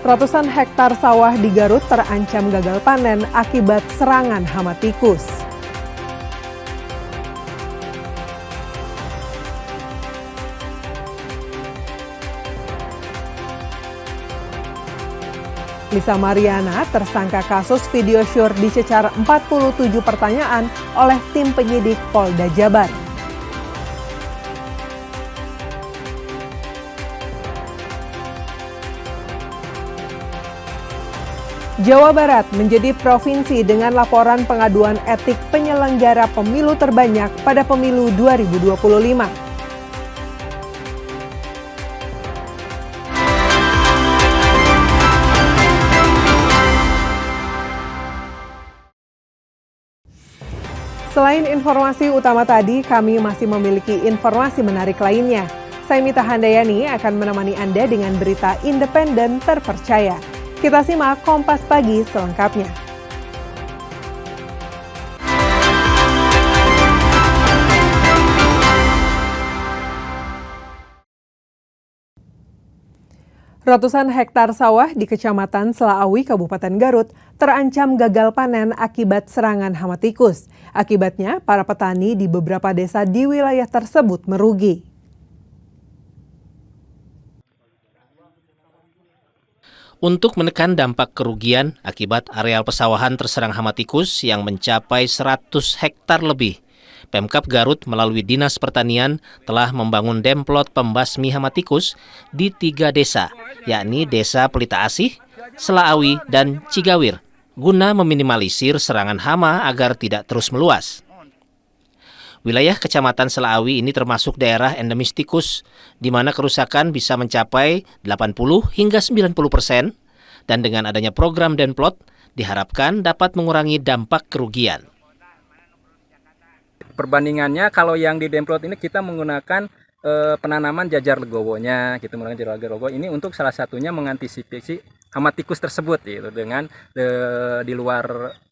Ratusan hektar sawah di Garut terancam gagal panen akibat serangan hama tikus. Lisa Mariana, tersangka kasus video syur dicecar 47 pertanyaan oleh tim penyidik Polda Jabar. Jawa Barat menjadi provinsi dengan laporan pengaduan etik penyelenggara pemilu terbanyak pada pemilu 2025. Selain informasi utama tadi, kami masih memiliki informasi menarik lainnya. Saya Mita Handayani akan menemani Anda dengan berita independen terpercaya. Kita simak Kompas Pagi selengkapnya. Ratusan hektar sawah di Kecamatan Selaawi, Kabupaten Garut terancam gagal panen akibat serangan hama tikus. Akibatnya, para petani di beberapa desa di wilayah tersebut merugi. Untuk menekan dampak kerugian akibat areal pesawahan terserang hama tikus yang mencapai 100 hektar lebih, Pemkab Garut melalui Dinas Pertanian telah membangun demplot pembasmi hama tikus di 3 desa, yakni Desa Pelita Asih, Selaawi, dan Cigawir, guna meminimalisir serangan hama agar tidak terus meluas. Wilayah Kecamatan Selaawi ini termasuk daerah endemis tikus, di mana kerusakan bisa mencapai 80 hingga 90%, dan dengan adanya program Demplot, diharapkan dapat mengurangi dampak kerugian. Perbandingannya kalau yang di Demplot ini kita menggunakan penanaman jajar legowonya, gitu, menggunakan jajar legowo ini untuk salah satunya mengantisipasi hama tikus tersebut, gitu, dengan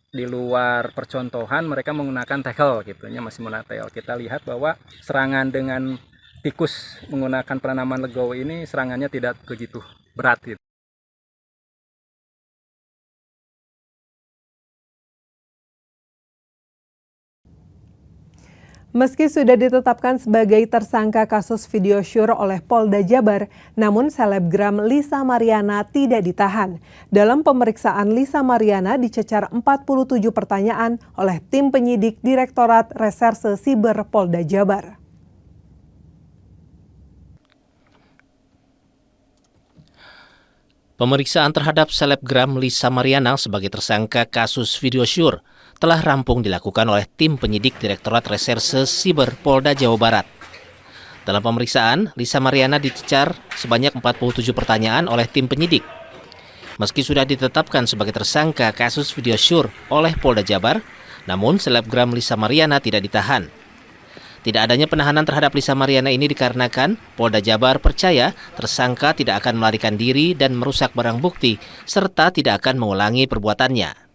di luar percontohan mereka menggunakan tackle, gitunya masih menggunakan tackle. Kita lihat bahwa serangan dengan tikus menggunakan penanaman legowo ini serangannya tidak begitu berat, gitu. Meski sudah ditetapkan sebagai tersangka kasus video syur oleh Polda Jabar, namun selebgram Lisa Mariana tidak ditahan. Dalam pemeriksaan, Lisa Mariana dicecar 47 pertanyaan oleh tim penyidik Direktorat Reserse Siber Polda Jabar. Pemeriksaan terhadap selebgram Lisa Mariana sebagai tersangka kasus video syur telah rampung dilakukan oleh tim penyidik Direktorat Reserse Siber Polda Jawa Barat. Dalam pemeriksaan, Lisa Mariana dicecar sebanyak 47 pertanyaan oleh tim penyidik. Meski sudah ditetapkan sebagai tersangka kasus video syur oleh Polda Jabar, namun selebgram Lisa Mariana tidak ditahan. Tidak adanya penahanan terhadap Lisa Mariana ini dikarenakan Polda Jabar percaya tersangka tidak akan melarikan diri dan merusak barang bukti, serta tidak akan mengulangi perbuatannya.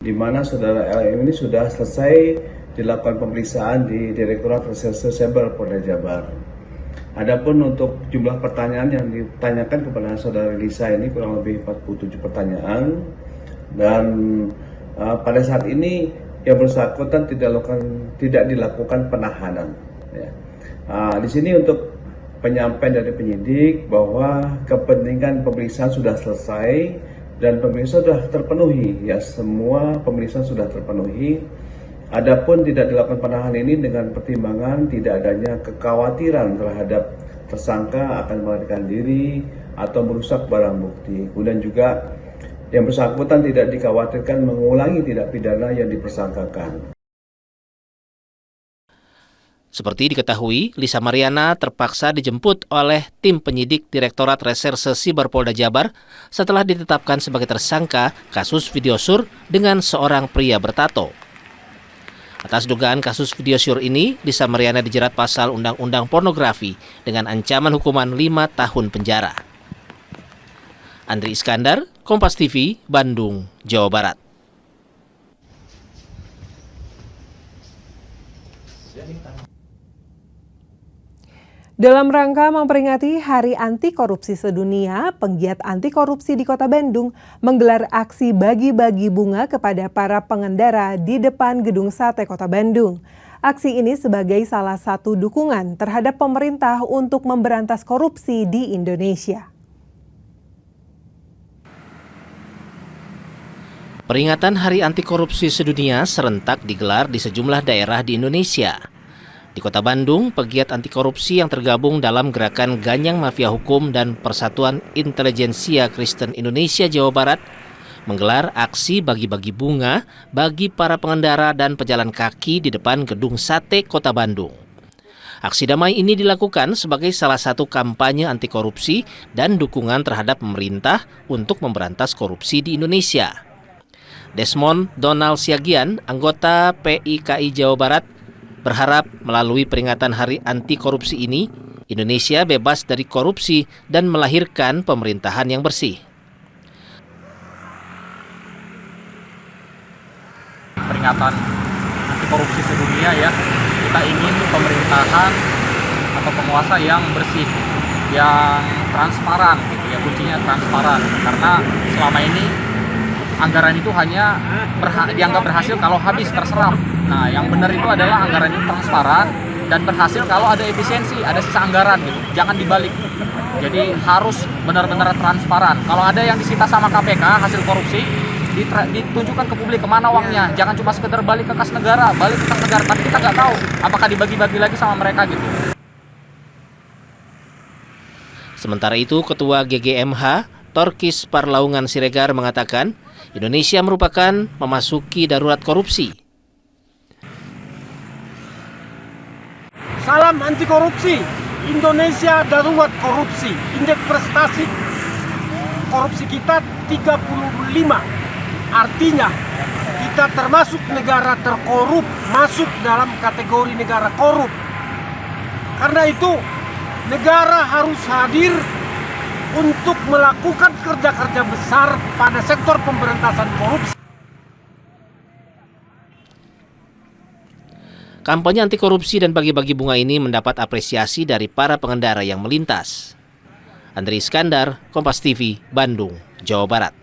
Di mana saudara LM ini sudah selesai dilakukan pemeriksaan di Direktorat Reserse Siber Polda Jabar. Adapun untuk jumlah pertanyaan yang ditanyakan kepada saudara Lisa ini kurang lebih 47 pertanyaan, dan pada saat ini yang bersangkutan tidak dilakukan penahanan. Ya. Di sini untuk penyampaian dari penyidik bahwa kepentingan pemeriksaan sudah selesai dan pemeriksaan sudah terpenuhi, ya, semua pemeriksaan sudah terpenuhi. Adapun tidak dilakukan penahanan ini dengan pertimbangan tidak adanya kekhawatiran terhadap tersangka akan melarikan diri atau merusak barang bukti. Kemudian juga yang bersangkutan tidak dikhawatirkan mengulangi tindak pidana yang dipersangkakan. Seperti diketahui, Lisa Mariana terpaksa dijemput oleh tim penyidik Direktorat Reserse Siber Polda Jabar setelah ditetapkan sebagai tersangka kasus video syur dengan seorang pria bertato. Atas dugaan kasus video syur ini, Lisa Mariana dijerat pasal Undang-Undang Pornografi dengan ancaman hukuman 5 tahun penjara. Andri Iskandar, Kompas TV, Bandung, Jawa Barat. Dalam rangka memperingati Hari Anti Korupsi Sedunia, penggiat anti korupsi di Kota Bandung menggelar aksi bagi-bagi bunga kepada para pengendara di depan Gedung Sate Kota Bandung. Aksi ini sebagai salah satu dukungan terhadap pemerintah untuk memberantas korupsi di Indonesia. Peringatan Hari Anti Korupsi Sedunia serentak digelar di sejumlah daerah di Indonesia. Di Kota Bandung, pegiat anti korupsi yang tergabung dalam gerakan Ganyang Mafia Hukum dan Persatuan Intelijensia Kristen Indonesia Jawa Barat menggelar aksi bagi-bagi bunga bagi para pengendara dan pejalan kaki di depan Gedung Sate Kota Bandung. Aksi damai ini dilakukan sebagai salah satu kampanye anti korupsi dan dukungan terhadap pemerintah untuk memberantas korupsi di Indonesia. Desmond Donald Siagian, anggota PIKI Jawa Barat, berharap melalui peringatan Hari Anti Korupsi ini, Indonesia bebas dari korupsi dan melahirkan pemerintahan yang bersih. Peringatan anti korupsi sedunia ya, kita ingin pemerintahan atau penguasa yang bersih, yang transparan gitu ya, kuncinya transparan, karena selama ini anggaran itu hanya dianggap berhasil kalau habis terserap. Nah, yang benar itu adalah anggaran itu transparan dan berhasil kalau ada efisiensi, ada sisa anggaran gitu. Jangan dibalik. Jadi harus benar-benar transparan. Kalau ada yang disita sama KPK hasil korupsi, ditunjukkan ke publik kemana uangnya. Jangan cuma sekedar balik ke kas negara, tapi kita nggak tahu apakah dibagi-bagi lagi sama mereka gitu. Sementara itu, Ketua GGMH Torkis Parlaungan Siregar mengatakan Indonesia merupakan memasuki darurat korupsi. Salam anti korupsi, Indonesia darurat korupsi. Indeks prestasi korupsi kita 35. Artinya kita termasuk negara terkorup, masuk dalam kategori negara korup. Karena itu negara harus hadir untuk melakukan kerja-kerja besar pada sektor pemberantasan korupsi. Kampanye anti korupsi dan bagi-bagi bunga ini mendapat apresiasi dari para pengendara yang melintas. Andri Iskandar, Kompas TV, Bandung, Jawa Barat.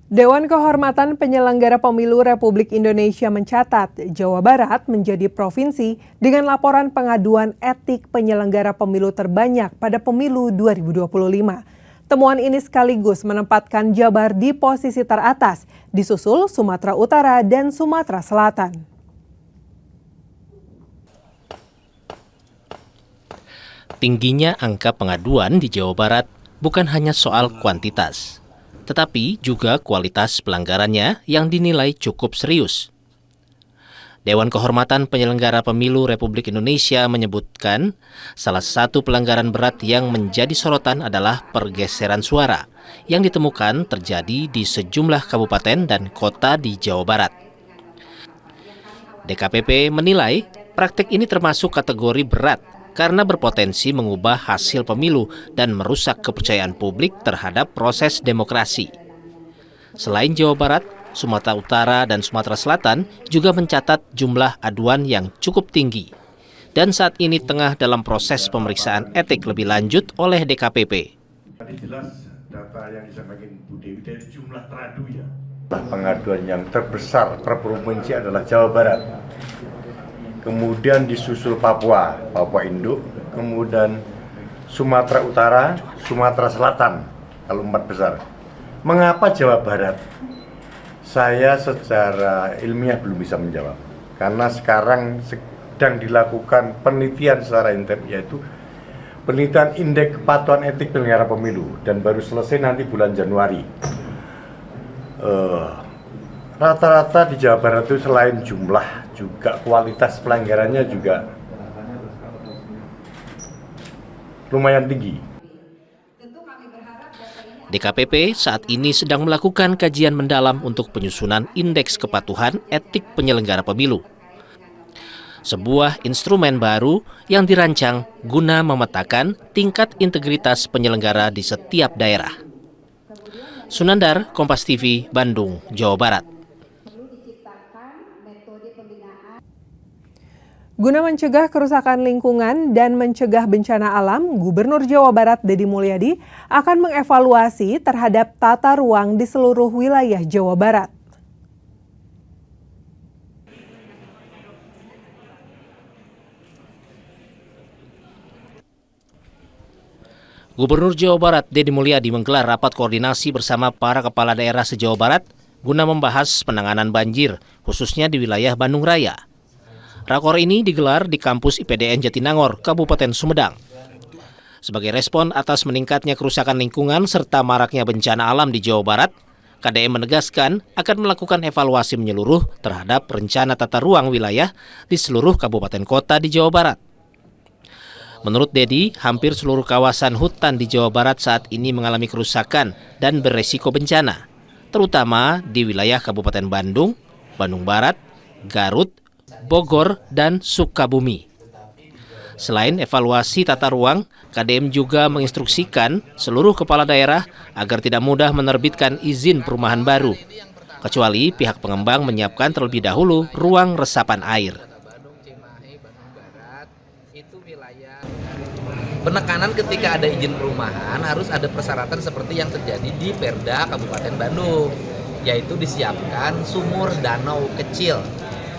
Dewan Kehormatan Penyelenggara Pemilu Republik Indonesia mencatat Jawa Barat menjadi provinsi dengan laporan pengaduan etik penyelenggara pemilu terbanyak pada pemilu 2025. Temuan ini sekaligus menempatkan Jabar di posisi teratas, disusul Sumatera Utara dan Sumatera Selatan. Tingginya angka pengaduan di Jawa Barat bukan hanya soal kuantitas, tetapi juga kualitas pelanggarannya yang dinilai cukup serius. Dewan Kehormatan Penyelenggara Pemilu Republik Indonesia menyebutkan salah satu pelanggaran berat yang menjadi sorotan adalah pergeseran suara yang ditemukan terjadi di sejumlah kabupaten dan kota di Jawa Barat. DKPP menilai praktik ini termasuk kategori berat karena berpotensi mengubah hasil pemilu dan merusak kepercayaan publik terhadap proses demokrasi. Selain Jawa Barat, Sumatera Utara dan Sumatera Selatan juga mencatat jumlah aduan yang cukup tinggi dan saat ini tengah dalam proses pemeriksaan etik lebih lanjut oleh DKPP. Tadi jelas data yang disampaikan Bu Dewi dari jumlah teradu ya. Pengaduan yang terbesar per provinsi adalah Jawa Barat. Kemudian disusul Papua Induk, kemudian Sumatera Utara, Sumatera Selatan, kalau 4 besar. Mengapa Jawa Barat? Saya secara ilmiah belum bisa menjawab, karena sekarang sedang dilakukan penelitian secara intens, yaitu penelitian indeks kepatuhan etik penyelenggara pemilu, dan baru selesai nanti bulan Januari. Rata-rata di Jawa Barat itu selain jumlah, juga kualitas pelanggarannya juga lumayan tinggi. DKPP saat ini sedang melakukan kajian mendalam untuk penyusunan indeks kepatuhan etik penyelenggara pemilu. Sebuah instrumen baru yang dirancang guna memetakan tingkat integritas penyelenggara di setiap daerah. Sunandar, Kompas TV, Bandung, Jawa Barat. Guna mencegah kerusakan lingkungan dan mencegah bencana alam, Gubernur Jawa Barat Deddy Mulyadi akan mengevaluasi terhadap tata ruang di seluruh wilayah Jawa Barat. Gubernur Jawa Barat Deddy Mulyadi menggelar rapat koordinasi bersama para kepala daerah se-Jawa Barat guna membahas penanganan banjir, khususnya di wilayah Bandung Raya. Rakor ini digelar di kampus IPDN Jatinangor, Kabupaten Sumedang. Sebagai respon atas meningkatnya kerusakan lingkungan serta maraknya bencana alam di Jawa Barat, KDM menegaskan akan melakukan evaluasi menyeluruh terhadap rencana tata ruang wilayah di seluruh kabupaten kota di Jawa Barat. Menurut Deddy, hampir seluruh kawasan hutan di Jawa Barat saat ini mengalami kerusakan dan beresiko bencana, terutama di wilayah Kabupaten Bandung, Bandung Barat, Garut, Bogor, dan Sukabumi. Selain evaluasi tata ruang, KDM juga menginstruksikan seluruh kepala daerah agar tidak mudah menerbitkan izin perumahan baru, kecuali pihak pengembang menyiapkan terlebih dahulu ruang resapan air. Penekanan ketika ada izin perumahan harus ada persyaratan seperti yang terjadi di Perda Kabupaten Bandung, yaitu disiapkan sumur danau kecil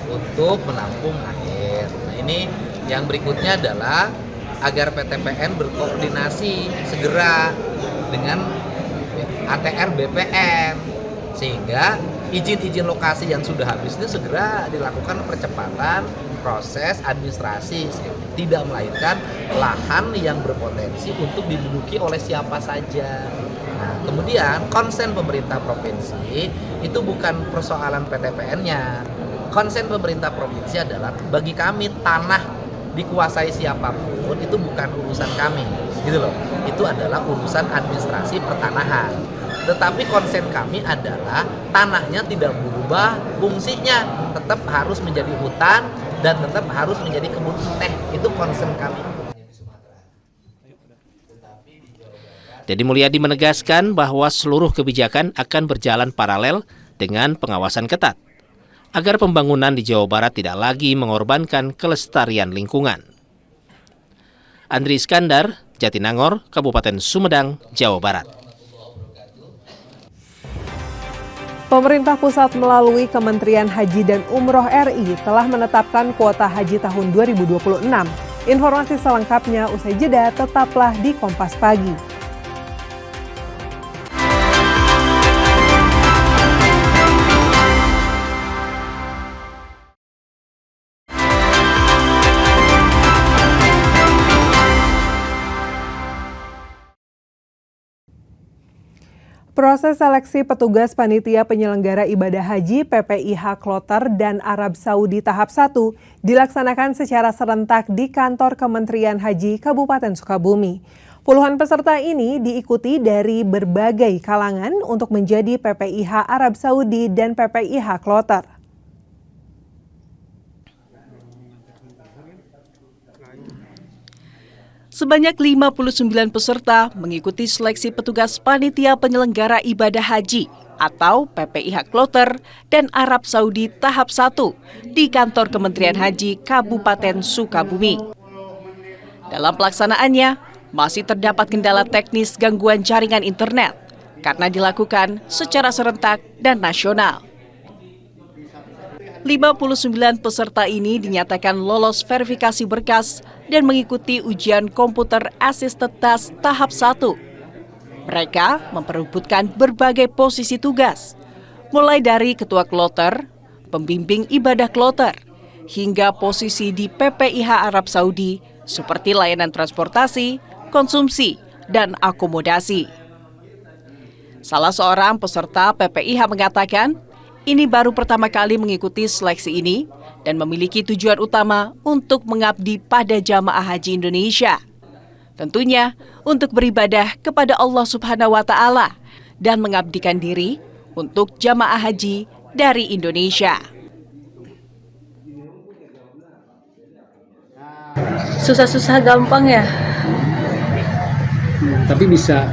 untuk menampung air. Nah, ini yang berikutnya adalah agar PTPN berkoordinasi segera dengan ATR BPN sehingga izin-izin lokasi yang sudah habis itu segera dilakukan percepatan proses administrasi, tidak melainkan lahan yang berpotensi untuk diduduki oleh siapa saja. Nah, kemudian konsen pemerintah provinsi itu bukan persoalan PTPN-nya. Konsen pemerintah provinsi adalah bagi kami tanah dikuasai siapapun itu bukan urusan kami, gitu loh. Itu adalah urusan administrasi pertanahan. Tetapi konsen kami adalah tanahnya tidak berubah fungsinya, tetap harus menjadi hutan dan tetap harus menjadi kebun teh. Itu konsen kami. Deddy Mulyadi menegaskan bahwa seluruh kebijakan akan berjalan paralel dengan pengawasan ketat, agar pembangunan di Jawa Barat tidak lagi mengorbankan kelestarian lingkungan. Andri Iskandar, Jatinangor, Kabupaten Sumedang, Jawa Barat. Pemerintah pusat melalui Kementerian Haji dan Umroh RI telah menetapkan kuota haji tahun 2026. Informasi selengkapnya usai jeda, tetaplah di Kompas Pagi. Proses seleksi petugas panitia penyelenggara ibadah haji PPIH Kloter dan Arab Saudi tahap 1 dilaksanakan secara serentak di kantor Kementerian Haji Kabupaten Sukabumi. Puluhan peserta ini diikuti dari berbagai kalangan untuk menjadi PPIH Arab Saudi dan PPIH Kloter. Sebanyak 59 peserta mengikuti seleksi petugas panitia penyelenggara ibadah haji atau PPIH Kloter dan Arab Saudi tahap 1 di kantor Kementerian Haji Kabupaten Sukabumi. Dalam pelaksanaannya, masih terdapat kendala teknis gangguan jaringan internet karena dilakukan secara serentak dan nasional. 59 peserta ini dinyatakan lolos verifikasi berkas dan mengikuti ujian komputer assisted task tahap 1. Mereka memperebutkan berbagai posisi tugas, mulai dari ketua kloter, pembimbing ibadah kloter, hingga posisi di PPIH Arab Saudi seperti layanan transportasi, konsumsi, dan akomodasi. Salah seorang peserta PPIH mengatakan, ini baru pertama kali mengikuti seleksi ini dan memiliki tujuan utama untuk mengabdi pada jamaah haji Indonesia. Tentunya untuk beribadah kepada Allah Subhanahu wa Ta'ala dan mengabdikan diri untuk jamaah haji dari Indonesia. Susah-susah gampang ya. Tapi bisa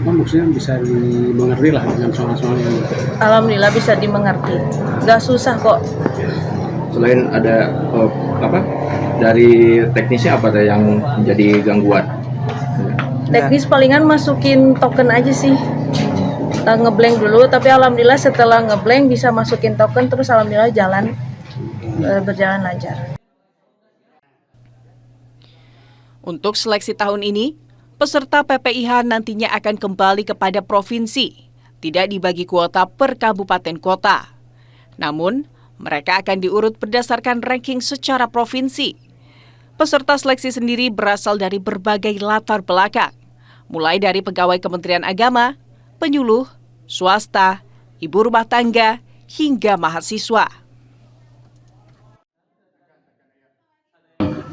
maksudnya bisa dimengerti lah dengan soal-soal ini. Alhamdulillah bisa dimengerti. Gak susah kok. Selain ada Dari teknisnya apa ada yang menjadi gangguan? Teknis palingan masukin token aja sih. Ngeblank dulu, tapi alhamdulillah setelah ngeblank bisa masukin token, terus alhamdulillah berjalan lancar. Untuk seleksi tahun ini, peserta PPIH nantinya akan kembali kepada provinsi, tidak dibagi kuota per kabupaten kota. Namun, mereka akan diurut berdasarkan ranking secara provinsi. Peserta seleksi sendiri berasal dari berbagai latar belakang, mulai dari pegawai Kementerian Agama, penyuluh, swasta, ibu rumah tangga, hingga mahasiswa.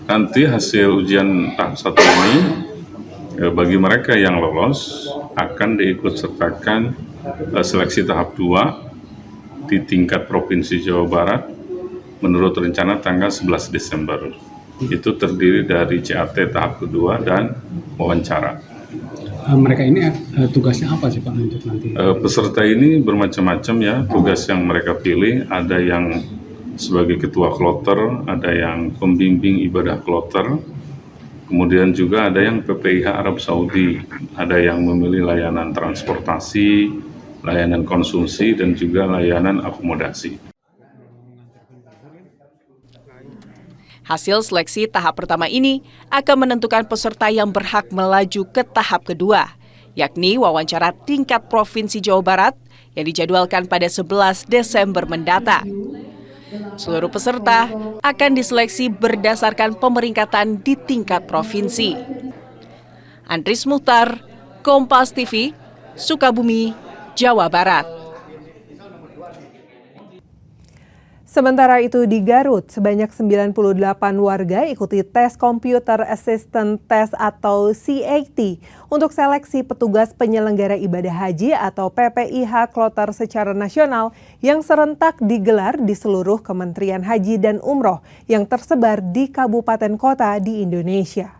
Nanti hasil ujian tahap 1 ini bagi mereka yang lolos akan diikutsertakan seleksi tahap 2 di tingkat Provinsi Jawa Barat menurut rencana tanggal 11 Desember. Itu terdiri dari CAT tahap kedua dan wawancara. Mereka ini tugasnya apa sih Pak untuk nanti? Peserta ini bermacam-macam ya, tugas yang mereka pilih, ada yang sebagai ketua kloter, ada yang pembimbing ibadah kloter, kemudian juga ada yang PPIH Arab Saudi, ada yang memilih layanan transportasi, layanan konsumsi, dan juga layanan akomodasi. Hasil seleksi tahap pertama ini akan menentukan peserta yang berhak melaju ke tahap kedua, yakni wawancara tingkat Provinsi Jawa Barat yang dijadwalkan pada 11 Desember mendatang. Seluruh peserta akan diseleksi berdasarkan pemeringkatan di tingkat provinsi. Andris Muhtar, Kompas TV, Sukabumi, Jawa Barat. Sementara itu di Garut, sebanyak 98 warga ikuti tes Computer Assistant Test atau CAT untuk seleksi petugas penyelenggara ibadah haji atau PPIH Kloter secara nasional yang serentak digelar di seluruh Kementerian Haji dan Umroh yang tersebar di kabupaten kota di Indonesia.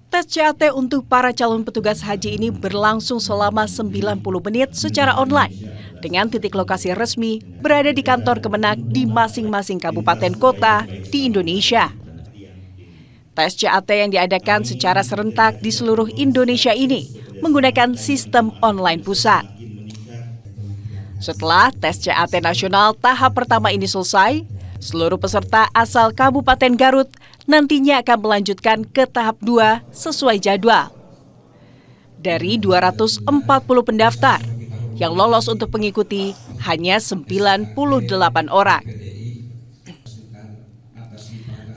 Tes CAT untuk para calon petugas haji ini berlangsung selama 90 menit secara online dengan titik lokasi resmi berada di kantor Kemenak di masing-masing kabupaten kota di Indonesia. Tes CAT yang diadakan secara serentak di seluruh Indonesia ini menggunakan sistem online pusat. Setelah tes CAT nasional tahap pertama ini selesai, seluruh peserta asal Kabupaten Garut nantinya akan melanjutkan ke tahap 2 sesuai jadwal. Dari 240 pendaftar, yang lolos untuk mengikuti hanya 98 orang.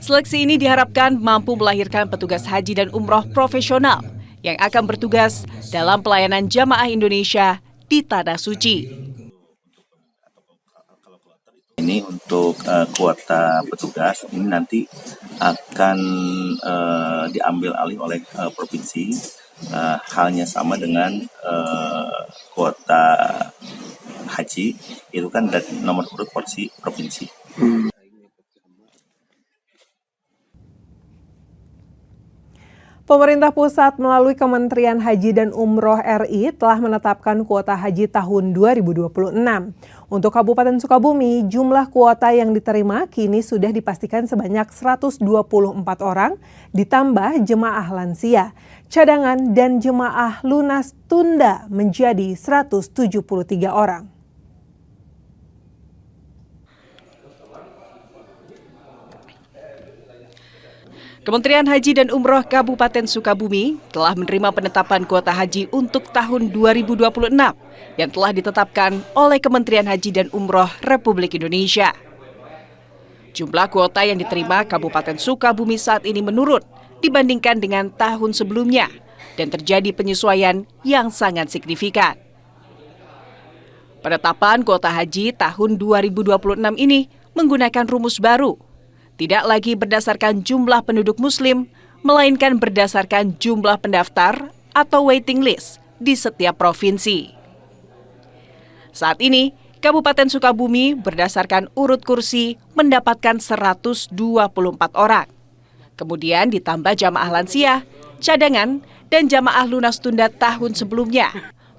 Seleksi ini diharapkan mampu melahirkan petugas haji dan umroh profesional yang akan bertugas dalam pelayanan jamaah Indonesia di Tanah Suci. Ini untuk kuota petugas ini nanti akan diambil alih oleh provinsi, halnya sama dengan kuota haji itu kan dari nomor urut provinsi. Pemerintah pusat melalui Kementerian Haji dan Umroh RI telah menetapkan kuota haji tahun 2026. Untuk Kabupaten Sukabumi, jumlah kuota yang diterima kini sudah dipastikan sebanyak 124 orang, ditambah jemaah lansia, cadangan dan jemaah lunas tunda menjadi 173 orang. Kementerian Haji dan Umroh Kabupaten Sukabumi telah menerima penetapan kuota haji untuk tahun 2026 yang telah ditetapkan oleh Kementerian Haji dan Umroh Republik Indonesia. Jumlah kuota yang diterima Kabupaten Sukabumi saat ini menurun dibandingkan dengan tahun sebelumnya dan terjadi penyesuaian yang sangat signifikan. Penetapan kuota haji tahun 2026 ini menggunakan rumus baru. Tidak lagi berdasarkan jumlah penduduk muslim, melainkan berdasarkan jumlah pendaftar atau waiting list di setiap provinsi. Saat ini, Kabupaten Sukabumi berdasarkan urut kursi mendapatkan 124 orang. Kemudian ditambah jamaah lansia, cadangan, dan jamaah lunas tunda tahun sebelumnya.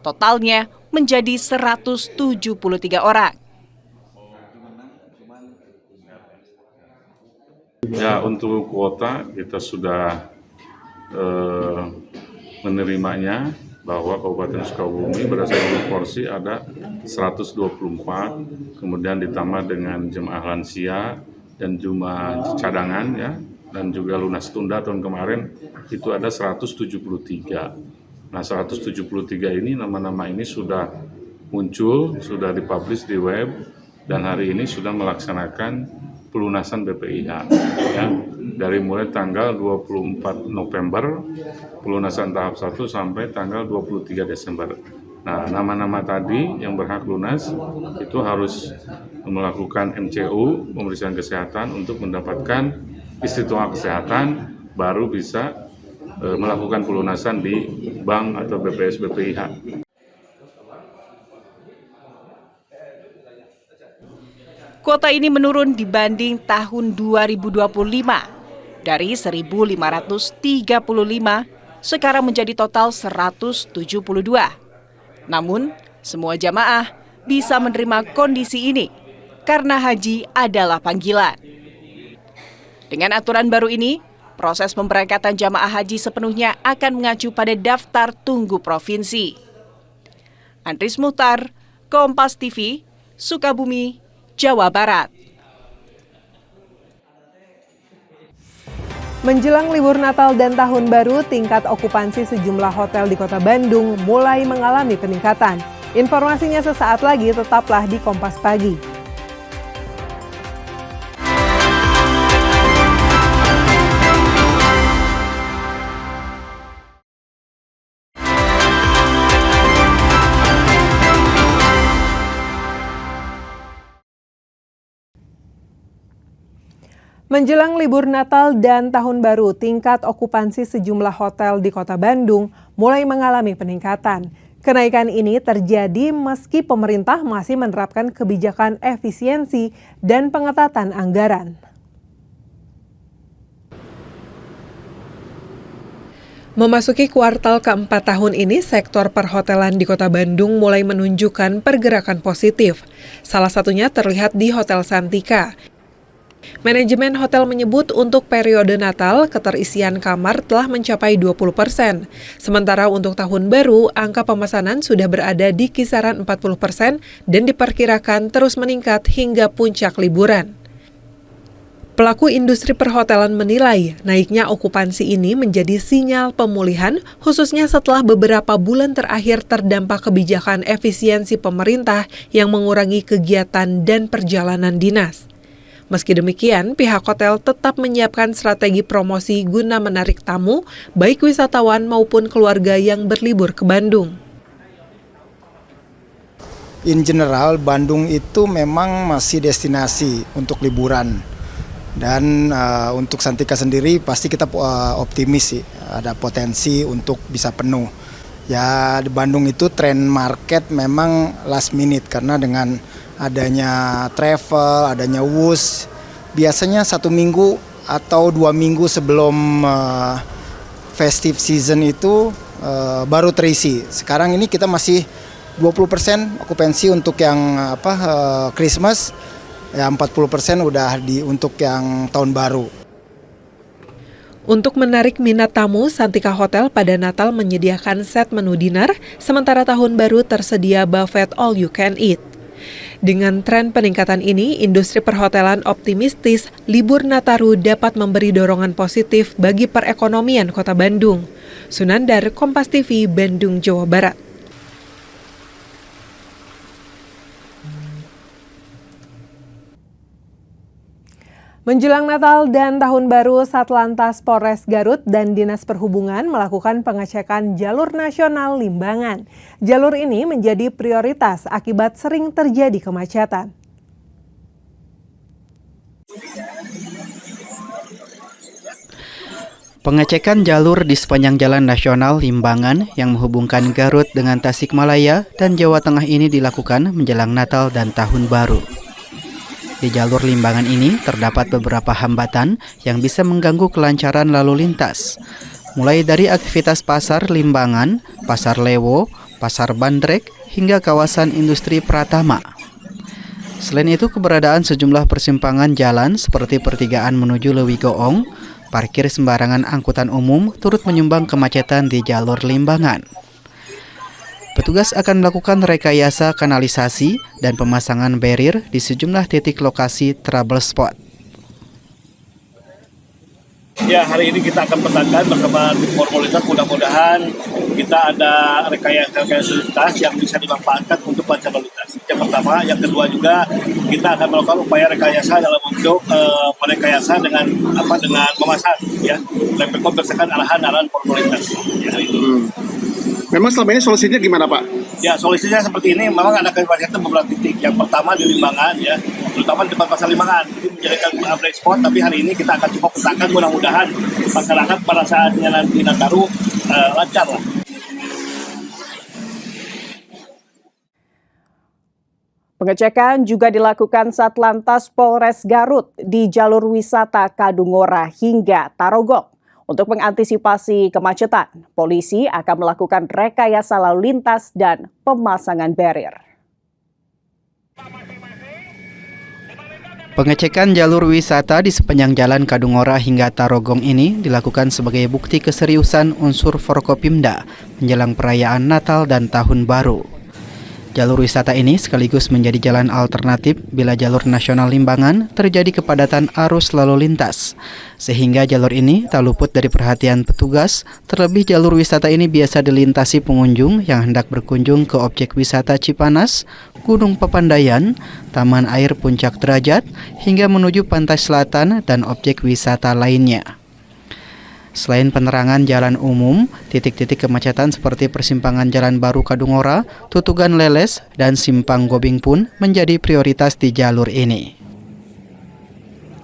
Totalnya menjadi 173 orang. Ya, untuk kuota kita sudah menerimanya bahwa Kabupaten Sukabumi berdasarkan porsi ada 124, kemudian ditambah dengan jemaah lansia dan jemaah cadangan ya, dan juga lunas tunda tahun kemarin itu ada 173. Nah, 173 ini nama-nama ini sudah muncul, sudah dipublish di web, dan hari ini sudah melaksanakan pelunasan BPIH ya, dari mulai tanggal 24 November pelunasan tahap 1 sampai tanggal 23 Desember. Nah, nama-nama tadi yang berhak lunas itu harus melakukan MCU, pemeriksaan kesehatan untuk mendapatkan istiqomah kesehatan, baru bisa melakukan pelunasan di bank atau BPS BPIH. Kuota ini menurun dibanding tahun 2025. Dari 1.535, sekarang menjadi total 172. Namun, semua jamaah bisa menerima kondisi ini karena haji adalah panggilan. Dengan aturan baru ini, proses pemberangkatan jamaah haji sepenuhnya akan mengacu pada daftar tunggu provinsi. Andris Muhtar, Kompas TV, Sukabumi, Jawa Barat. Menjelang libur Natal dan Tahun Baru, tingkat okupansi sejumlah hotel di Kota Bandung mulai mengalami peningkatan. Informasinya sesaat lagi, tetaplah di Kompas Pagi. Menjelang libur Natal dan Tahun Baru, tingkat okupansi sejumlah hotel di Kota Bandung mulai mengalami peningkatan. Kenaikan ini terjadi meski pemerintah masih menerapkan kebijakan efisiensi dan pengetatan anggaran. Memasuki kuartal keempat tahun ini, sektor perhotelan di Kota Bandung mulai menunjukkan pergerakan positif. Salah satunya terlihat di Hotel Santika. Manajemen hotel menyebut untuk periode Natal, keterisian kamar telah mencapai 20%. Sementara untuk Tahun Baru, angka pemesanan sudah berada di kisaran 40% dan diperkirakan terus meningkat hingga puncak liburan. Pelaku industri perhotelan menilai naiknya okupansi ini menjadi sinyal pemulihan, khususnya setelah beberapa bulan terakhir terdampak kebijakan efisiensi pemerintah yang mengurangi kegiatan dan perjalanan dinas. Meski demikian, pihak hotel tetap menyiapkan strategi promosi guna menarik tamu, baik wisatawan maupun keluarga yang berlibur ke Bandung. In general, Bandung itu memang masih destinasi untuk liburan. Dan untuk Santika sendiri pasti kita optimis sih, ada potensi untuk bisa penuh. Ya, di Bandung itu tren market memang last minute karena dengan adanya travel, adanya WUS, biasanya 1 minggu atau 2 minggu sebelum festive season itu baru terisi. Sekarang ini kita masih 20% okupansi untuk yang Christmas, ya 40% udah untuk yang tahun baru. Untuk menarik minat tamu, Santika Hotel pada Natal menyediakan set menu dinner, sementara Tahun Baru tersedia buffet all you can eat. Dengan tren peningkatan ini, industri perhotelan optimistis libur Nataru dapat memberi dorongan positif bagi perekonomian Kota Bandung. Sunandar, Kompas TV, Bandung, Jawa Barat. Menjelang Natal dan Tahun Baru, Satlantas Polres Garut dan Dinas Perhubungan melakukan pengecekan jalur nasional Limbangan. Jalur ini menjadi prioritas akibat sering terjadi kemacetan. Pengecekan jalur di sepanjang Jalan Nasional Limbangan yang menghubungkan Garut dengan Tasikmalaya dan Jawa Tengah ini dilakukan menjelang Natal dan Tahun Baru. Di jalur Limbangan ini terdapat beberapa hambatan yang bisa mengganggu kelancaran lalu lintas. Mulai dari aktivitas pasar Limbangan, Pasar Lewo, Pasar Bandrek, hingga kawasan industri Pratama. Selain itu, keberadaan sejumlah persimpangan jalan seperti pertigaan menuju Lewi Goong, parkir sembarangan angkutan umum turut menyumbang kemacetan di jalur Limbangan. Petugas akan melakukan rekayasa kanalisasi dan pemasangan barrier di sejumlah titik lokasi trouble spot. Ya, hari ini kita akan petakan bersama tim Polres, mudah-mudahan kita ada rekayasa lintas yang bisa dimanfaatkan untuk lancar lalu lintas. Yang pertama, yang kedua juga kita akan melakukan upaya rekayasa dalam bentuk merekayasa dengan memasang ya, lampu berdasarkan arahan Polres. Ya, itu. Memang selama ini solusinya gimana, Pak? Ya, solusinya seperti ini. Memang ada kemacetan beberapa titik. Yang pertama di Limbangan, ya, terutama di pasar Limbangan. Ini menjadikan bright spot, tapi hari ini kita akan coba petakan, mudah-mudahan masyarakat pada saatnya nanti Nataru lancar lah. Pengecekan juga dilakukan Satlantas Polres Garut di jalur wisata Kadungora hingga Tarogong. Untuk mengantisipasi kemacetan, polisi akan melakukan rekayasa lalu lintas dan pemasangan barrier. Pengecekan jalur wisata di sepanjang jalan Kadungora hingga Tarogong ini dilakukan sebagai bukti keseriusan unsur Forkopimda menjelang perayaan Natal dan Tahun Baru. Jalur wisata ini sekaligus menjadi jalan alternatif bila jalur nasional Limbangan terjadi kepadatan arus lalu lintas. Sehingga jalur ini tak luput dari perhatian petugas, terlebih jalur wisata ini biasa dilintasi pengunjung yang hendak berkunjung ke objek wisata Cipanas, Gunung Papandayan, Taman Air Puncak Derajat, hingga menuju pantai selatan dan objek wisata lainnya. Selain penerangan jalan umum, titik-titik kemacetan seperti persimpangan Jalan Baru Kadungora, Tutugan Leles, dan Simpang Gobing pun menjadi prioritas di jalur ini.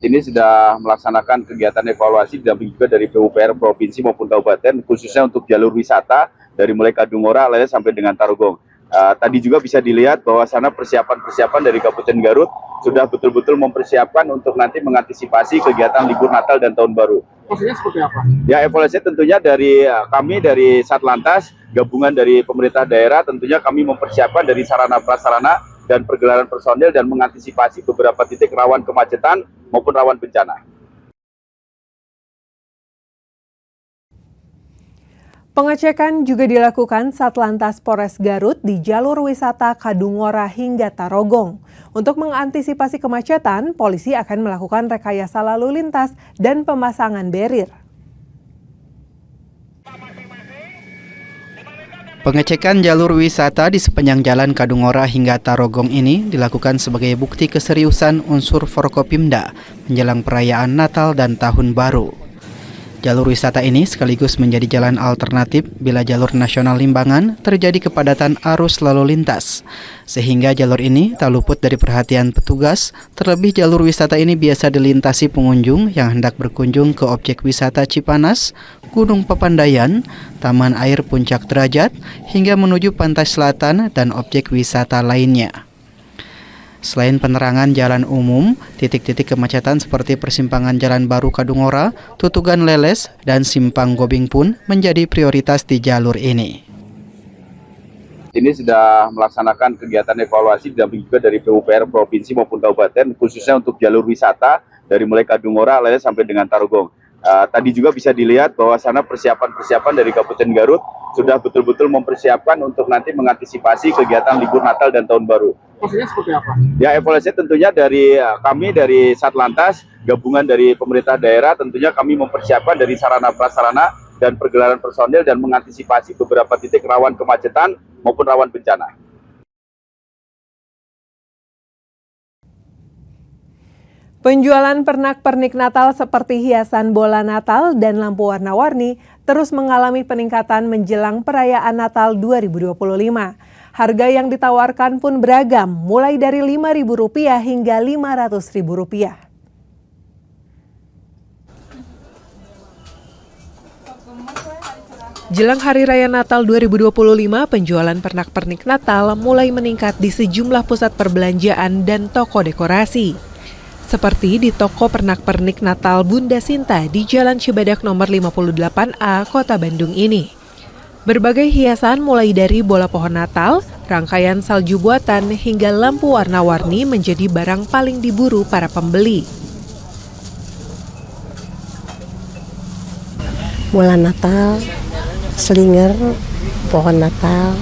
Ini sudah melaksanakan kegiatan evaluasi didampingi juga dari PUPR Provinsi maupun Kabupaten, khususnya untuk jalur wisata dari mulai Kadungora, Leles sampai dengan Tarogong. Tadi juga bisa dilihat bahwa sana persiapan dari Kabupaten Garut sudah betul-betul mempersiapkan untuk nanti mengantisipasi kegiatan libur Natal dan Tahun Baru. Maksudnya seperti apa? Ya, evaluasi tentunya dari kami dari Satlantas, gabungan dari pemerintah daerah, tentunya kami mempersiapkan dari sarana prasarana dan pergelaran personil dan mengantisipasi beberapa titik rawan kemacetan maupun rawan bencana. Pengecekan juga dilakukan Satlantas Polres Garut di jalur wisata Kadungora hingga Tarogong. Untuk mengantisipasi kemacetan, polisi akan melakukan rekayasa lalu lintas dan pemasangan barrier. Pengecekan jalur wisata di sepanjang jalan Kadungora hingga Tarogong ini dilakukan sebagai bukti keseriusan unsur Forkopimda menjelang perayaan Natal dan Tahun Baru. Jalur wisata ini sekaligus menjadi jalan alternatif bila jalur nasional Limbangan terjadi kepadatan arus lalu lintas. Sehingga jalur ini tak luput dari perhatian petugas, terlebih jalur wisata ini biasa dilintasi pengunjung yang hendak berkunjung ke objek wisata Cipanas, Gunung Papandayan, Taman Air Puncak Derajat, hingga menuju pantai selatan dan objek wisata lainnya. Selain penerangan jalan umum, titik-titik kemacetan seperti persimpangan Jalan Baru Kadungora, Tutugan Leles, dan Simpang Gobing pun menjadi prioritas di jalur ini. Ini sudah melaksanakan kegiatan evaluasi didampingi juga dari PUPR Provinsi maupun Kabupaten, khususnya untuk jalur wisata dari mulai Kadungora, Leles sampai dengan Tarogong. Tadi juga bisa dilihat bahwa sana persiapan dari Kabupaten Garut sudah betul-betul mempersiapkan untuk nanti mengantisipasi kegiatan libur Natal dan Tahun Baru. Maksudnya seperti apa? Ya, evaluasi tentunya dari kami dari Satlantas, gabungan dari pemerintah daerah, tentunya kami mempersiapkan dari sarana prasarana dan pergelaran personil dan mengantisipasi beberapa titik rawan kemacetan maupun rawan bencana. Penjualan pernak-pernik Natal seperti hiasan bola Natal dan lampu warna-warni terus mengalami peningkatan menjelang perayaan Natal 2025. Harga yang ditawarkan pun beragam, mulai dari Rp5.000 hingga Rp500.000. Jelang Hari Raya Natal 2025, penjualan pernak-pernik Natal mulai meningkat di sejumlah pusat perbelanjaan dan toko dekorasi. Seperti di toko pernak-pernik Natal Bunda Sinta di Jalan Cibadak nomor 58A, Kota Bandung ini. Berbagai hiasan mulai dari bola pohon Natal, rangkaian salju buatan hingga lampu warna-warni menjadi barang paling diburu para pembeli. Mulai Natal, slinger, pohon Natal,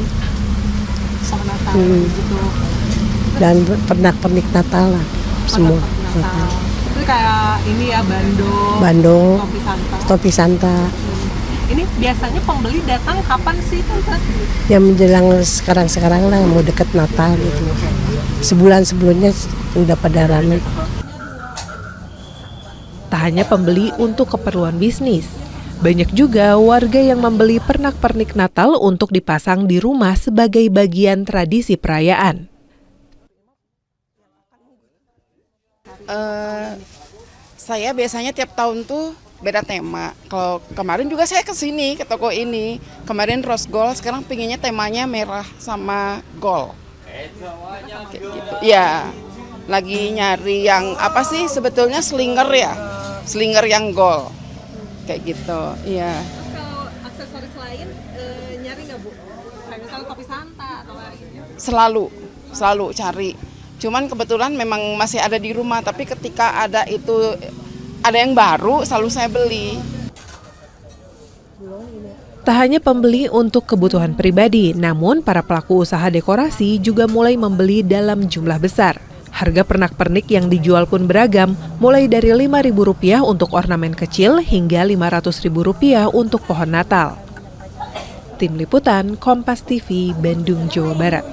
dan pernak-pernik Natal lah semua. Itu kayak ini ya, Bandung, topi Santa. Ini Biasanya pembeli datang kapan sih, Tante? yang menjelang sekarang lah, mau deket Natal gitu. Sebulan sebelumnya udah pada ramai. Tak hanya pembeli untuk keperluan bisnis, banyak juga warga yang membeli pernak-pernik Natal untuk dipasang di rumah sebagai bagian tradisi perayaan. Saya biasanya tiap tahun tuh beda tema. Kalau kemarin juga saya kesini ke toko ini. Kemarin rose gold, sekarang pinginnya temanya merah sama gold. Kayak gitu. Ya, lagi nyari yang apa sih sebetulnya slinger ya, slinger yang gold. Kayak gitu, iya. Kalau aksesoris lain nyari nggak, Bu? Kayak misalnya topi Santa atau lainnya? Selalu cari. Cuman kebetulan memang masih ada di rumah, tapi ketika ada yang baru selalu saya beli. Tak hanya pembeli untuk kebutuhan pribadi, namun para pelaku usaha dekorasi juga mulai membeli dalam jumlah besar. Harga pernak-pernik yang dijual pun beragam, mulai dari Rp5.000 untuk ornamen kecil hingga Rp500.000 untuk pohon Natal. Tim Liputan, Kompas TV, Bandung, Jawa Barat.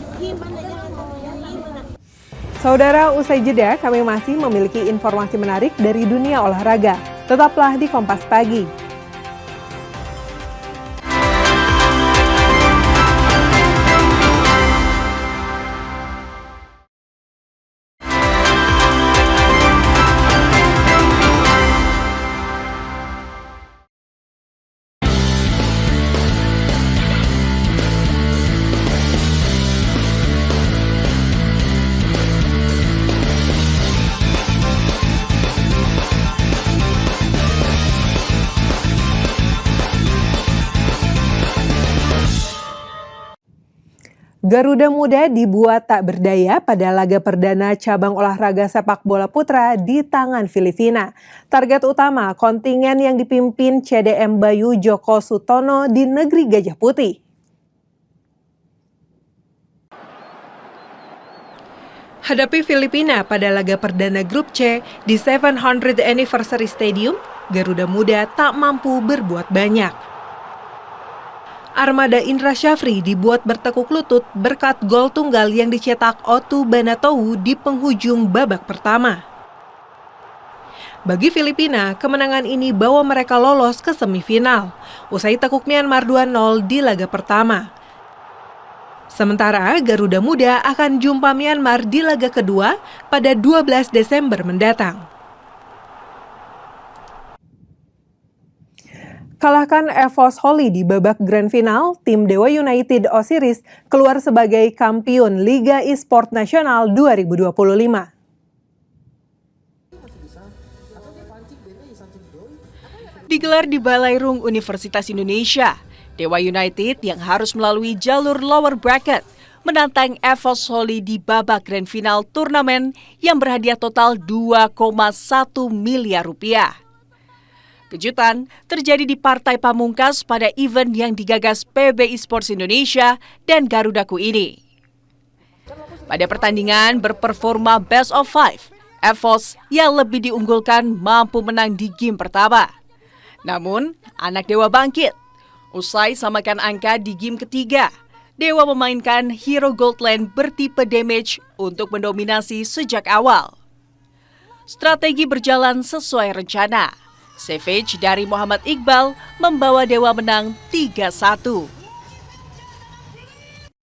Saudara, usai jeda kami masih memiliki informasi menarik dari dunia olahraga. Tetaplah di Kompas Pagi. Garuda Muda dibuat tak berdaya pada laga perdana cabang olahraga sepak bola putra di tangan Filipina. Target utama kontingen yang dipimpin CDM Bayu Joko Sutono di negeri Gajah Putih. Hadapi Filipina pada laga perdana grup C di 700th Anniversary Stadium, Garuda Muda tak mampu berbuat banyak. Armada Indra Syafri dibuat bertekuk lutut berkat gol tunggal yang dicetak Otu Banatowu di penghujung babak pertama. Bagi Filipina, kemenangan ini bawa mereka lolos ke semifinal, usai tekuk Myanmar 2-0 di laga pertama. Sementara Garuda Muda akan jumpa Myanmar di laga kedua pada 12 Desember mendatang. Kalahkan EVOS Holi di babak grand final, tim Dewa United Osiris keluar sebagai kampiun Liga E-Sport Nasional 2025. Digelar di Balairung Universitas Indonesia, Dewa United yang harus melalui jalur lower bracket menantang EVOS Holi di babak grand final turnamen yang berhadiah total 2,1 miliar rupiah. Kejutan terjadi di partai pamungkas pada event yang digagas PB Esports Indonesia dan Garudaku ini. Pada pertandingan berperforma best of 5, EVOS yang lebih diunggulkan mampu menang di game pertama. Namun, anak Dewa bangkit. Usai samakan angka di game ketiga, Dewa memainkan hero Goldland bertipe damage untuk mendominasi sejak awal. Strategi berjalan sesuai rencana. Savage dari Muhammad Iqbal membawa Dewa menang 3-1.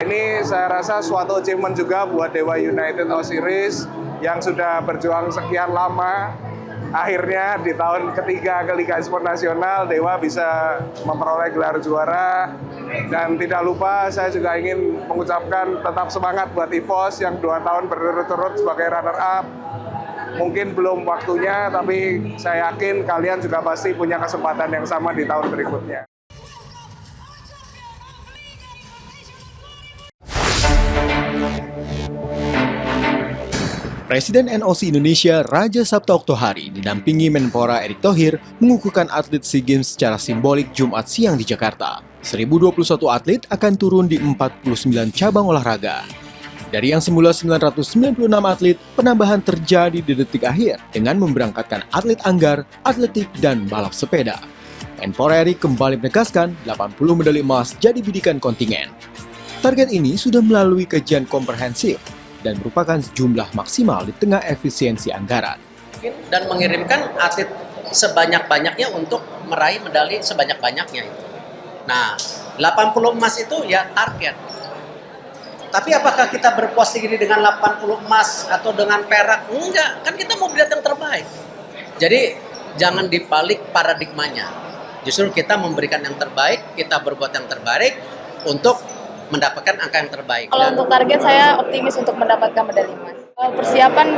Ini saya rasa suatu achievement juga buat Dewa United Osiris yang sudah berjuang sekian lama. Akhirnya di tahun ketiga ke Liga E-Sport Nasional, Dewa bisa memperoleh gelar juara. Dan tidak lupa saya juga ingin mengucapkan tetap semangat buat EVOS yang 2 tahun berturut-turut sebagai runner-up. Mungkin belum waktunya, tapi saya yakin kalian juga pasti punya kesempatan yang sama di tahun berikutnya. Presiden NOC Indonesia Raja Sabta Oktohari didampingi Menpora Erick Thohir mengukuhkan atlet SEA Games secara simbolik Jumat siang di Jakarta. 1021 atlet akan turun di 49 cabang olahraga. Dari yang semula 996 atlet, penambahan terjadi di detik akhir dengan memberangkatkan atlet anggar, atletik, dan balap sepeda. Menpora Erick kembali menegaskan 80 medali emas jadi bidikan kontingen. Target ini sudah melalui kajian komprehensif dan merupakan jumlah maksimal di tengah efisiensi anggaran. Dan mengirimkan atlet sebanyak-banyaknya untuk meraih medali sebanyak-banyaknya itu. Nah, 80 emas itu ya target. Tapi apakah kita berpuas diri dengan 80 emas atau dengan perak? Enggak, kan kita mau lihat yang terbaik. Jadi jangan dibalik paradigmanya. Justru kita memberikan yang terbaik, kita berbuat yang terbaik untuk mendapatkan angka yang terbaik. Kalau untuk target saya optimis untuk mendapatkan medali emas. Persiapan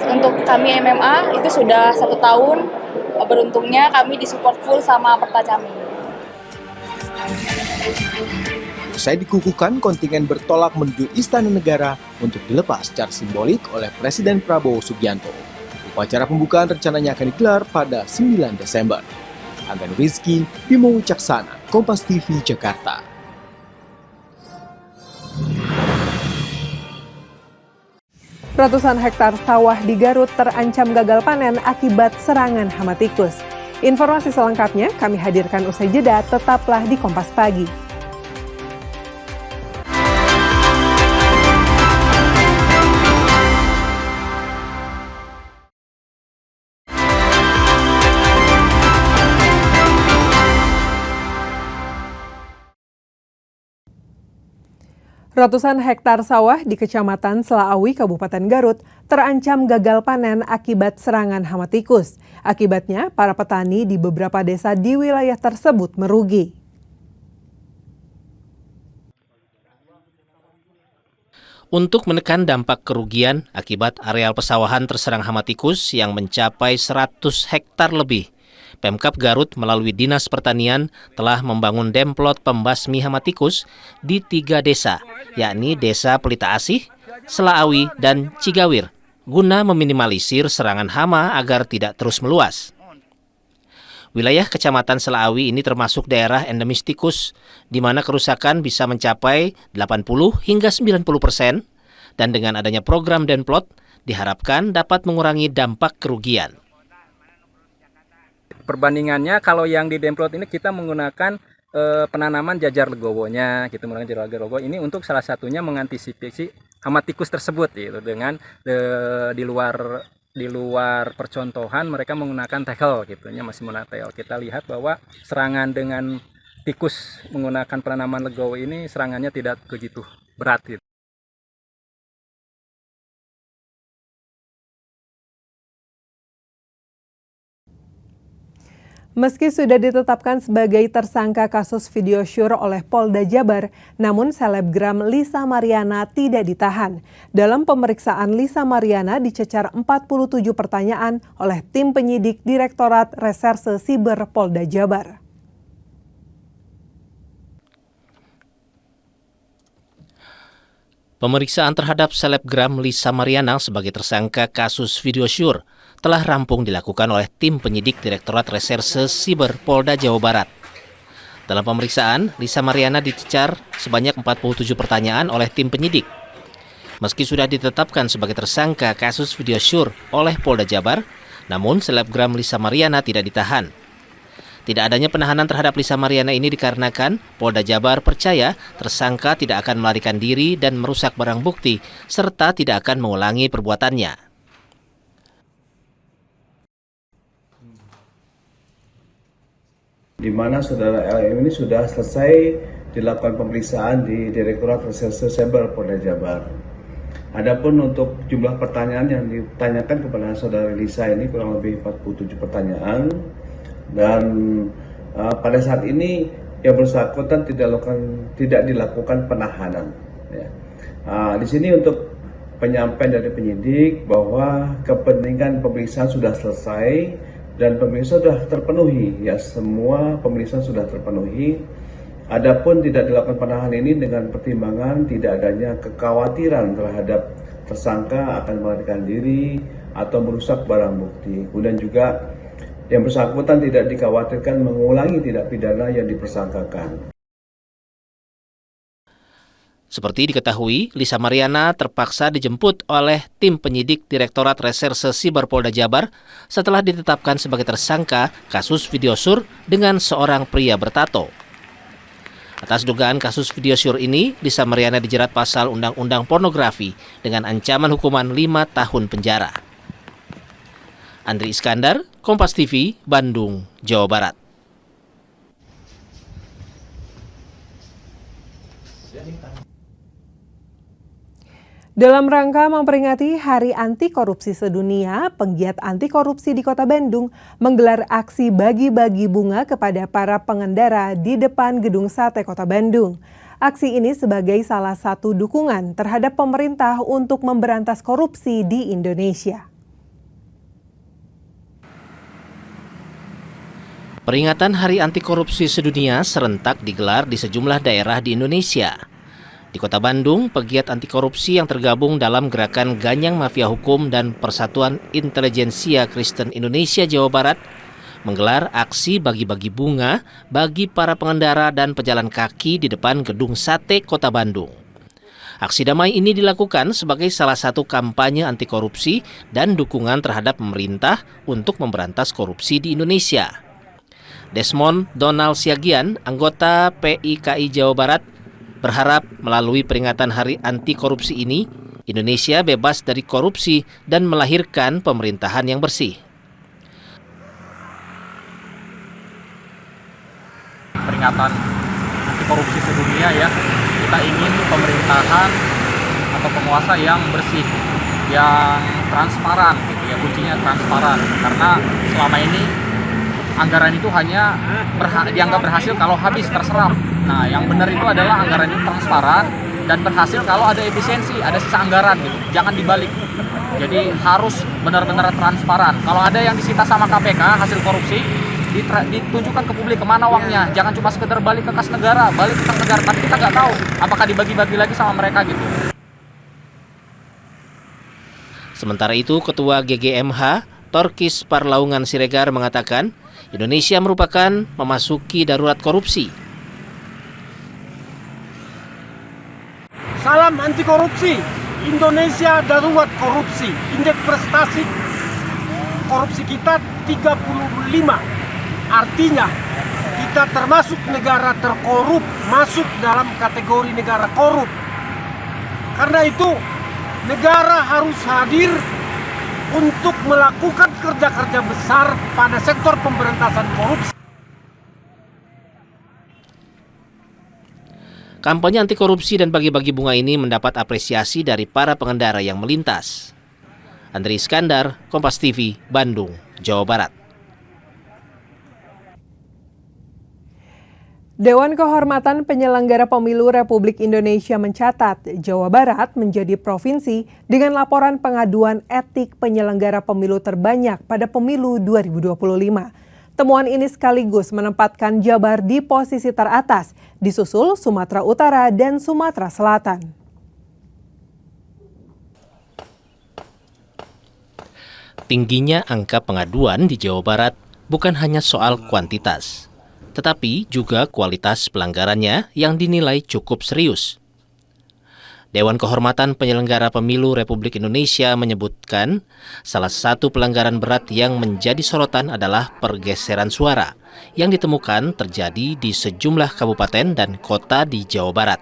untuk kami MMA itu sudah 1 tahun. Beruntungnya kami disupport full sama Pertacami. Usai dikukuhkan, kontingen bertolak menuju Istana Negara untuk dilepas secara simbolik oleh Presiden Prabowo Subianto. Upacara pembukaan rencananya akan digelar pada 9 Desember. Anggan Rizky, Bimo Wicaksana, Kompas TV, Jakarta. Ratusan hektar sawah di Garut terancam gagal panen akibat serangan hama tikus. Informasi selengkapnya kami hadirkan usai jeda, tetaplah di Kompas Pagi. Ratusan hektar sawah di Kecamatan Selaawi, Kabupaten Garut terancam gagal panen akibat serangan hama tikus. Akibatnya, para petani di beberapa desa di wilayah tersebut merugi. Untuk menekan dampak kerugian akibat areal pesawahan terserang hama tikus yang mencapai 100 hektar lebih, Pemkab Garut melalui Dinas Pertanian telah membangun demplot pembasmi hama tikus di 3 desa, yakni Desa Pelita Asih, Selaawi, dan Cigawir, guna meminimalisir serangan hama agar tidak terus meluas. Wilayah Kecamatan Selaawi ini termasuk daerah endemis tikus, di mana kerusakan bisa mencapai 80 hingga 90%, dan dengan adanya program demplot, diharapkan dapat mengurangi dampak kerugian. Perbandingannya kalau yang di demplot ini kita menggunakan penanaman jajar legowonya, gitu, menggunakan jajar legowo ini untuk salah satunya mengantisipasi hama tikus tersebut, gitu, dengan di luar percontohan mereka menggunakan tackle, gitunya masih menggunakan tackle. Kita lihat bahwa serangan dengan tikus menggunakan penanaman legowo ini serangannya tidak begitu berat, gitu. Meski sudah ditetapkan sebagai tersangka kasus video syur oleh Polda Jabar, namun selebgram Lisa Mariana tidak ditahan. Dalam pemeriksaan, Lisa Mariana dicecar 47 pertanyaan oleh tim penyidik Direktorat Reserse Siber Polda Jabar. Pemeriksaan terhadap selebgram Lisa Mariana sebagai tersangka kasus video syur telah rampung dilakukan oleh tim penyidik Direktorat Reserse Siber Polda Jawa Barat. Dalam pemeriksaan, Lisa Mariana dicecar sebanyak 47 pertanyaan oleh tim penyidik. Meski sudah ditetapkan sebagai tersangka kasus video syur oleh Polda Jabar, namun selebgram Lisa Mariana tidak ditahan. Tidak adanya penahanan terhadap Lisa Mariana ini dikarenakan Polda Jabar percaya tersangka tidak akan melarikan diri dan merusak barang bukti, serta tidak akan mengulangi perbuatannya. Di mana saudara LM ini sudah selesai dilakukan pemeriksaan di Direktorat Reserse Siber Polda Jabar. Adapun untuk jumlah pertanyaan yang ditanyakan kepada saudara Lisa ini kurang lebih 47 pertanyaan, dan pada saat ini yang bersangkutan tidak dilakukan penahanan. Ya. Di sini untuk penyampaian dari penyidik bahwa kepentingan pemeriksaan sudah selesai dan pemeriksaan sudah terpenuhi, ya, semua pemeriksaan sudah terpenuhi. Adapun tidak dilakukan penahanan ini dengan pertimbangan tidak adanya kekhawatiran terhadap tersangka akan melarikan diri atau merusak barang bukti. Kemudian juga yang bersangkutan tidak dikhawatirkan mengulangi tindak pidana yang dipersangkakan. Seperti diketahui, Lisa Mariana terpaksa dijemput oleh tim penyidik Direktorat Reserse Siber Polda Jabar setelah ditetapkan sebagai tersangka kasus video syur dengan seorang pria bertato. Atas dugaan kasus video syur ini, Lisa Mariana dijerat pasal Undang-Undang Pornografi dengan ancaman hukuman 5 tahun penjara. Andri Iskandar, Kompas TV, Bandung, Jawa Barat. Dalam rangka memperingati Hari Anti Korupsi Sedunia, penggiat anti korupsi di Kota Bandung menggelar aksi bagi-bagi bunga kepada para pengendara di depan Gedung Sate Kota Bandung. Aksi ini sebagai salah satu dukungan terhadap pemerintah untuk memberantas korupsi di Indonesia. Peringatan Hari Anti Korupsi Sedunia serentak digelar di sejumlah daerah di Indonesia. Di Kota Bandung, pegiat anti korupsi yang tergabung dalam gerakan Ganyang Mafia Hukum dan Persatuan Intelijensia Kristen Indonesia Jawa Barat menggelar aksi bagi-bagi bunga bagi para pengendara dan pejalan kaki di depan Gedung Sate Kota Bandung. Aksi damai ini dilakukan sebagai salah satu kampanye anti korupsi dan dukungan terhadap pemerintah untuk memberantas korupsi di Indonesia. Desmond Donald Siagian, anggota PIKI Jawa Barat, berharap melalui peringatan Hari Anti Korupsi ini, Indonesia bebas dari korupsi dan melahirkan pemerintahan yang bersih. Peringatan anti korupsi sedunia ya, kita ingin pemerintahan atau penguasa yang bersih, yang transparan, gitu ya, kuncinya transparan. Karena selama ini anggaran itu hanya dianggap berhasil kalau habis terserap. Nah, yang benar itu adalah anggaran itu transparan dan berhasil kalau ada efisiensi, ada sisa anggaran gitu. Jangan dibalik. Jadi harus benar-benar transparan. Kalau ada yang disita sama KPK hasil korupsi, ditunjukkan ke publik kemana uangnya. Jangan cuma sekedar balik ke kas negara, tapi kita nggak tahu apakah dibagi-bagi lagi sama mereka gitu. Sementara itu, Ketua GGMH Torkis Parlaungan Siregar mengatakan Indonesia merupakan memasuki darurat korupsi. Salam anti korupsi, Indonesia darurat korupsi. Indeks prestasi korupsi kita 35. Artinya kita termasuk negara terkorup, masuk dalam kategori negara korup. Karena itu negara harus hadir untuk melakukan kerja-kerja besar pada sektor pemberantasan korupsi. Kampanye anti korupsi dan bagi-bagi bunga ini mendapat apresiasi dari para pengendara yang melintas. Andri Iskandar, Kompas TV, Bandung, Jawa Barat. Dewan Kehormatan Penyelenggara Pemilu Republik Indonesia mencatat Jawa Barat menjadi provinsi dengan laporan pengaduan etik penyelenggara pemilu terbanyak pada pemilu 2025. Temuan ini sekaligus menempatkan Jabar di posisi teratas, disusul Sumatera Utara dan Sumatera Selatan. Tingginya angka pengaduan di Jawa Barat bukan hanya soal kuantitas, tetapi juga kualitas pelanggarannya yang dinilai cukup serius. Dewan Kehormatan Penyelenggara Pemilu Republik Indonesia menyebutkan salah satu pelanggaran berat yang menjadi sorotan adalah pergeseran suara yang ditemukan terjadi di sejumlah kabupaten dan kota di Jawa Barat.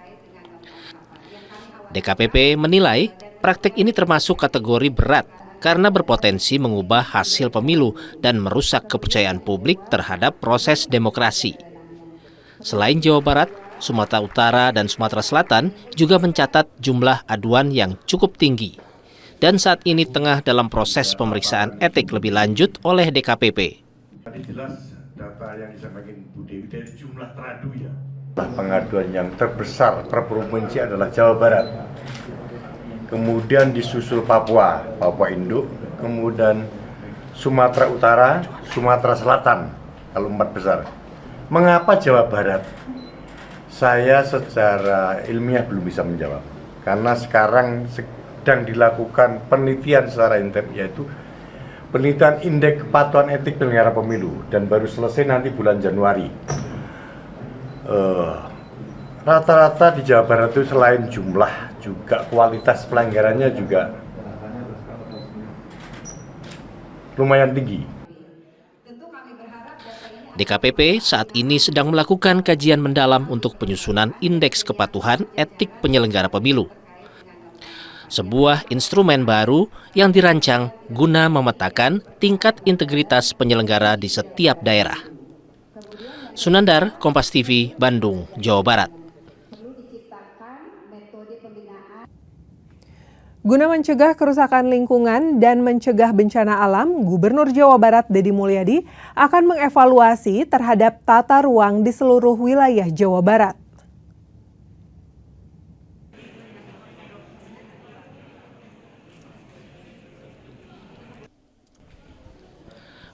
DKPP menilai praktik ini termasuk kategori berat karena berpotensi mengubah hasil pemilu dan merusak kepercayaan publik terhadap proses demokrasi. Selain Jawa Barat, Sumatera Utara dan Sumatera Selatan juga mencatat jumlah aduan yang cukup tinggi dan saat ini tengah dalam proses pemeriksaan etik lebih lanjut oleh DKPP. Tadi jelas data yang disampaikan Bu Dewi dari jumlah teradu ya. Pengaduan yang terbesar per provinsi adalah Jawa Barat. Kemudian disusul Papua Induk, kemudian Sumatera Utara, Sumatera Selatan, kalau 4 besar. Mengapa Jawa Barat? Saya secara ilmiah belum bisa menjawab, karena sekarang sedang dilakukan penelitian secara intens, yaitu penelitian indeks kepatuhan etik penyelenggara pemilu, dan baru selesai nanti bulan Januari. Rata-rata di Jawa Barat itu selain jumlah, juga kualitas pelanggarannya juga lumayan tinggi. DKPP saat ini sedang melakukan kajian mendalam untuk penyusunan indeks kepatuhan etik penyelenggara pemilu. Sebuah instrumen baru yang dirancang guna memetakan tingkat integritas penyelenggara di setiap daerah. Sunandar, Kompas TV, Bandung, Jawa Barat. Guna mencegah kerusakan lingkungan dan mencegah bencana alam, Gubernur Jawa Barat Deddy Mulyadi akan mengevaluasi terhadap tata ruang di seluruh wilayah Jawa Barat.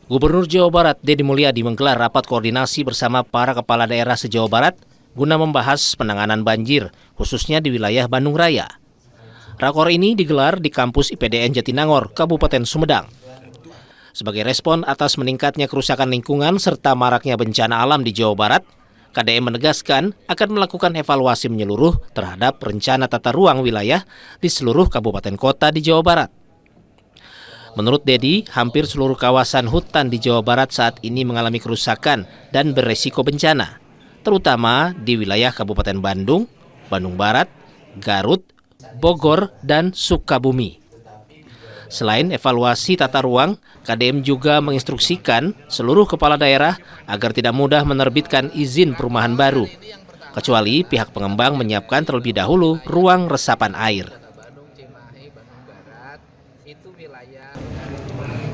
Gubernur Jawa Barat Deddy Mulyadi menggelar rapat koordinasi bersama para kepala daerah se-Jawa Barat guna membahas penanganan banjir, khususnya di wilayah Bandung Raya. Rakor ini digelar di kampus IPDN Jatinangor, Kabupaten Sumedang. Sebagai respon atas meningkatnya kerusakan lingkungan serta maraknya bencana alam di Jawa Barat, KDM menegaskan akan melakukan evaluasi menyeluruh terhadap rencana tata ruang wilayah di seluruh kabupaten kota di Jawa Barat. Menurut Deddy, hampir seluruh kawasan hutan di Jawa Barat saat ini mengalami kerusakan dan beresiko bencana, terutama di wilayah Kabupaten Bandung, Bandung Barat, Garut, Bogor, dan Sukabumi. Selain evaluasi tata ruang, KDM juga menginstruksikan seluruh kepala daerah agar tidak mudah menerbitkan izin perumahan baru, kecuali pihak pengembang menyiapkan terlebih dahulu ruang resapan air.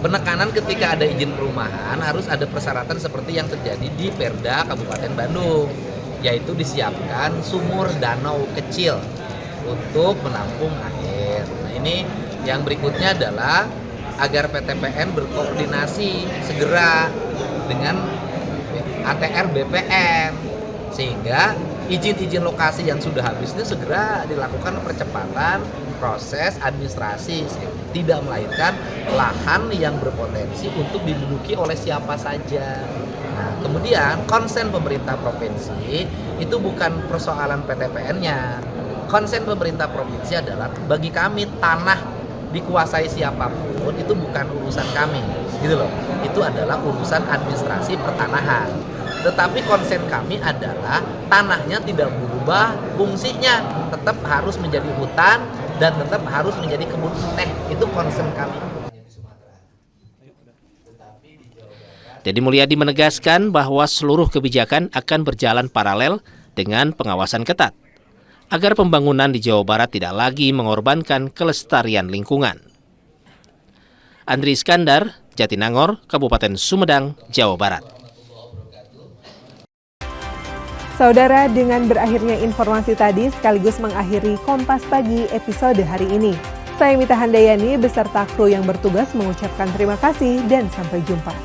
Penekanan ketika ada izin perumahan harus ada persyaratan seperti yang terjadi di Perda Kabupaten Bandung, yaitu disiapkan sumur danau kecil untuk menampung air. Nah, ini yang berikutnya adalah agar PTPN berkoordinasi segera dengan ATR BPN sehingga izin-izin lokasi yang sudah habis itu segera dilakukan percepatan proses administrasi, tidak melahirkan lahan yang berpotensi untuk diduduki oleh siapa saja. Nah, kemudian konsen pemerintah provinsi itu bukan persoalan PTPN-nya. Konsen pemerintah provinsi adalah bagi kami tanah dikuasai siapapun itu bukan urusan kami, gitu loh. Itu adalah urusan administrasi pertanahan. Tetapi konsen kami adalah tanahnya tidak berubah fungsinya, tetap harus menjadi hutan dan tetap harus menjadi kebun teh. Itu konsen kami. Deddy Mulyadi menegaskan bahwa seluruh kebijakan akan berjalan paralel dengan pengawasan ketat, agar pembangunan di Jawa Barat tidak lagi mengorbankan kelestarian lingkungan. Andri Iskandar, Jatinangor, Kabupaten Sumedang, Jawa Barat. Saudara, dengan berakhirnya informasi tadi sekaligus mengakhiri Kompas Pagi episode hari ini. Saya Mita Handayani beserta kru yang bertugas mengucapkan terima kasih dan sampai jumpa.